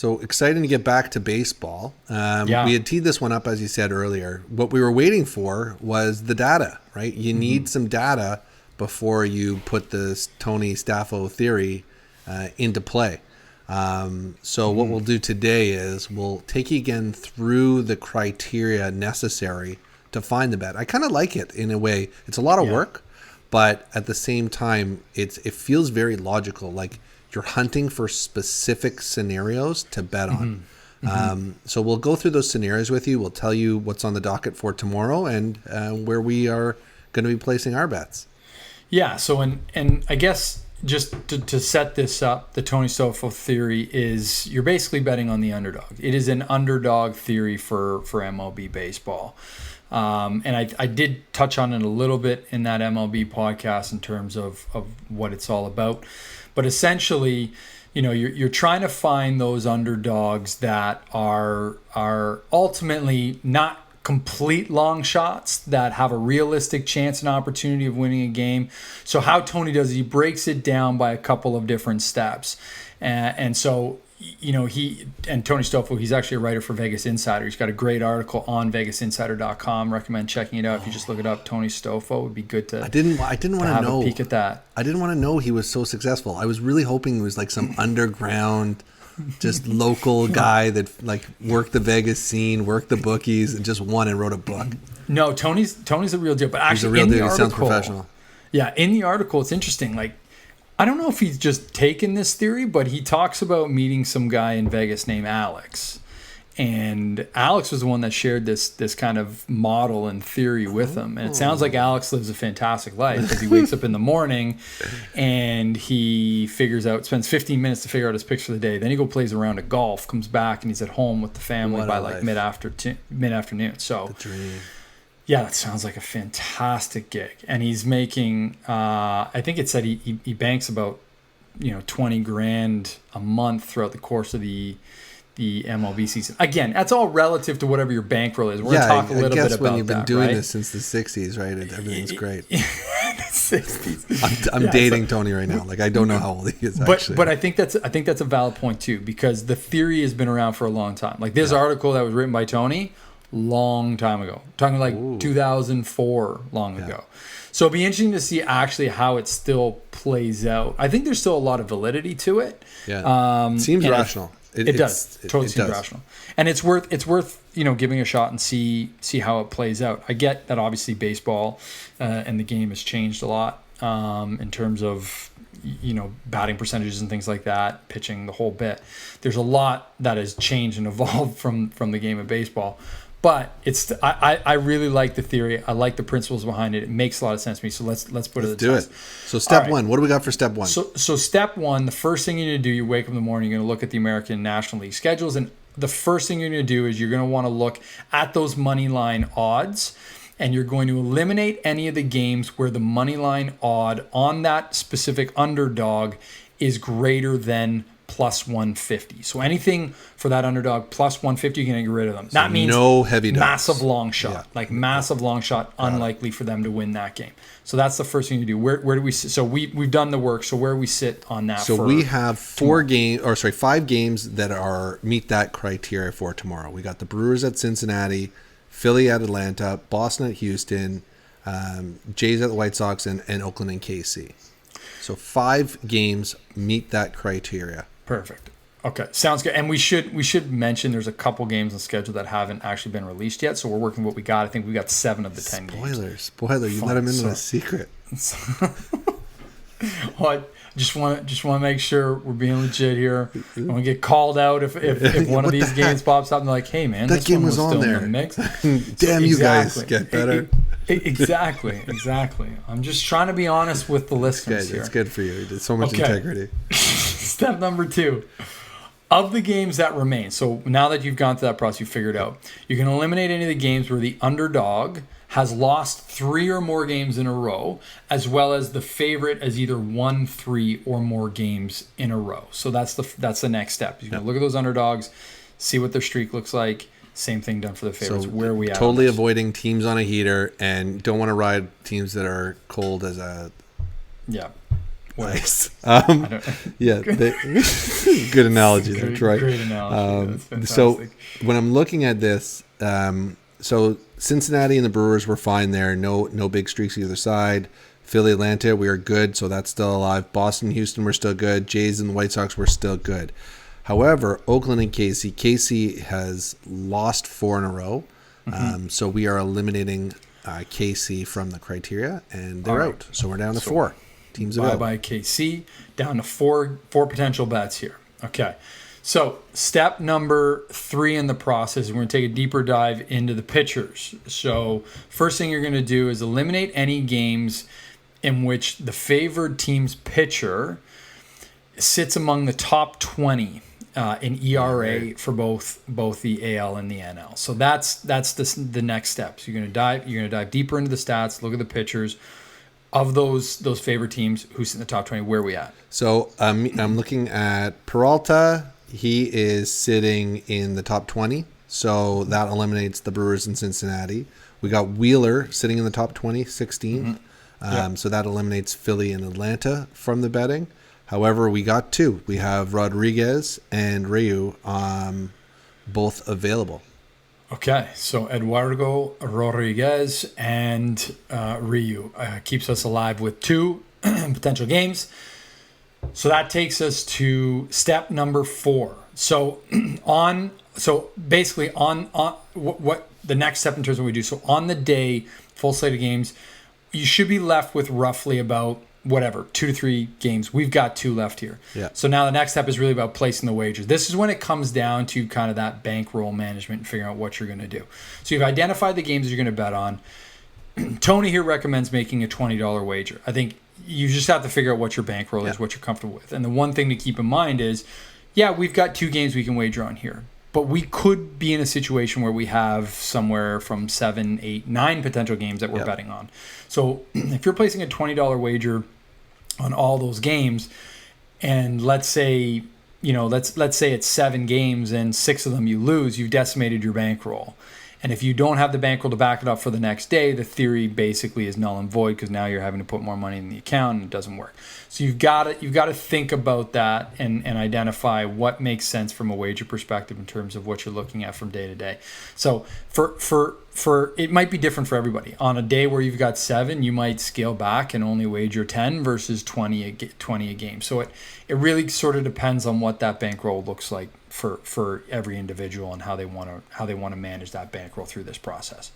So exciting to get back to baseball. Yeah. We had teed this one up, as you said earlier. What we were waiting for was the data, right? You need some data before you put the Tony Stoffo theory into play. So what we'll do today is we'll take you again through the criteria necessary to find the bet. I kind of like it in a way. It's a lot of work, but at the same time, it feels very logical. Like you're hunting for specific scenarios to bet on. So we'll go through those scenarios with you. We'll tell you what's on the docket for tomorrow and where we are going to be placing our bets. Yeah. So, and I guess just to set this up, the Tony Stoffo theory is you're basically betting on the underdog. It is an underdog theory for MLB baseball. And I did touch on it a little bit in that MLB podcast in terms of what it's all about. But essentially, you're trying to find those underdogs that are ultimately not complete long shots that have a realistic chance and opportunity of winning a game. So how Tony does it, he breaks it down by a couple of different steps. And so, Tony Stoffo, he's actually a writer for Vegas Insider. He's got a great article on vegasinsider.com. Recommend checking it out. If you just look it up, Tony Stoffo, it would be good to I didn't want to know. A peek at that. I didn't want to know he was so successful. I was really hoping he was like some underground, just local guy that like worked the Vegas scene, worked the bookies, and just won and wrote a book. No, Tony's the real deal. But He's a actually, real in deal. the He article, sounds professional. Yeah, in the article, it's interesting. Like, I don't know if he's just taken this theory, but he talks about meeting some guy in Vegas named Alex. And Alex was the one that shared this kind of model and theory with him. And it sounds like Alex lives a fantastic life because he wakes up in the morning and he spends 15 minutes to figure out his picks for the day. Then he plays a round of golf, comes back, and he's at home with the family by like mid-afternoon. So, The dream. yeah, that sounds like a fantastic gig. And he's making, I think it said he banks about, $20,000 a month throughout the course of the MLB season. Again, that's all relative to whatever your bankroll is. We're going to talk a little bit about that. When you've been doing right? this since the 60s, right? Everything's great. The 60s. I'm dating Tony right now. Like I don't know how old he is actually. But I think that's a valid point too, because the theory has been around for a long time. Like this article that was written by Tony, long time ago. Talking like 2004, long ago. So it'd be interesting to see actually how it still plays out. I think there's still a lot of validity to it. Yeah. Seems rational. It does. Totally seems rational. And it's worth giving a shot and see how it plays out. I get that obviously baseball and the game has changed a lot in terms of batting percentages and things like that, pitching, the whole bit. There's a lot that has changed and evolved from the game of baseball. But I really like the theory. I like the principles behind it. It makes a lot of sense to me. So let's put it to the test. Do it. So step one, what do we got for step one? So step one, the first thing you're going to do, you wake up in the morning, you're going to look at the American National League schedules, and the first thing you're going to do is you're going to want to look at those money line odds, and you're going to eliminate any of the games where the money line odd on that specific underdog is greater than plus 150. So anything for that underdog plus 150, you're going to get rid of them. So that means no heavy dogs. Massive long shot, massive long shot, unlikely for them to win that game. So that's the first thing you do. Where do we sit? So we've done the work. So where do we sit on that? So we have 5 games that meet that criteria for tomorrow. We got the Brewers at Cincinnati, Philly at Atlanta, Boston at Houston, Jays at the White Sox, and Oakland and KC. So 5 games meet that criteria. Perfect. Okay, sounds good. And we should mention there's a couple games on schedule that haven't actually been released yet. So we're working with what we got. I think we got 7 of the 10 games. Spoiler! You let him into a secret. Well, I just want to make sure we're being legit here. I want to get called out if one of these games pops up and they're like, "Hey, man, that game was on there." In the mix. Damn, you guys get better. Exactly. I'm just trying to be honest with the listeners here. It's good for you. You did so much integrity. Step number 2. Of the games that remain, so now that you've gone through that process, you figured out, you can eliminate any of the games where the underdog has lost 3 or more games in a row, as well as the favorite has either won 3 or more games in a row. So that's the next step. You can look at those underdogs, see what their streak looks like. Same thing done for the favorites. So where are we at? Totally avoiding teams on a heater and don't want to ride teams that are cold as a... Yeah. Where? Nice. Yeah, good analogy there, Troy. Great analogy. That's fantastic. So when I'm looking at this, so Cincinnati and the Brewers were fine there. No big streaks either side. Philly, Atlanta, we are good, so that's still alive. Boston, Houston, we're still good. Jays and the White Sox, we're still good. However, Oakland and KC has lost 4 in a row. So we are eliminating KC from the criteria, and they're out. So we're down to 4 teams available. Bye-bye KC, down to four potential bets here. Okay. So step number 3 in the process, we're going to take a deeper dive into the pitchers. So first thing you're going to do is eliminate any games in which the favored team's pitcher sits among the top 20 in ERA for both the AL and the NL. So that's the next steps. You're going to dive deeper into the stats, look at the pitchers of those favorite teams who sit in the top 20. Where are we at? So I'm looking at Peralta. He is sitting in the top 20, so that eliminates the Brewers in Cincinnati. We got Wheeler sitting in the top 20, 16th. So that eliminates Philly and Atlanta from the betting. However, we got 2. We have Rodriguez and Ryu both available. Okay, so Eduardo Rodriguez and Ryu keeps us alive with 2 potential games. So that takes us to step number 4. So basically on what the next step in terms of what we do. So on the day, full slate of games, you should be left with roughly about 2 to 3 games. We've got 2 left here. Yeah. So now the next step is really about placing the wagers. This is when it comes down to kind of that bankroll management and figuring out what you're going to do. So you've identified the games you're going to bet on. Tony here recommends making a $20 wager. I think you just have to figure out what your bankroll is, what you're comfortable with. And the one thing to keep in mind is, we've got 2 games we can wager on here. But we could be in a situation where we have somewhere from 7, 8, 9 potential games that we're betting on. So if you're placing a $20 wager on all those games, and let's say it's 7 games and 6 of them you lose, you've decimated your bankroll. And if you don't have the bankroll to back it up for the next day, the theory basically is null and void because now you're having to put more money in the account and it doesn't work. So you've got to think about that and identify what makes sense from a wager perspective in terms of what you're looking at from day to day. So for it might be different for everybody. On a day where you've got 7, you might scale back and only wager 10 versus 20 a game. So it really sort of depends on what that bankroll looks like for every individual and how they want to manage that bankroll through this process.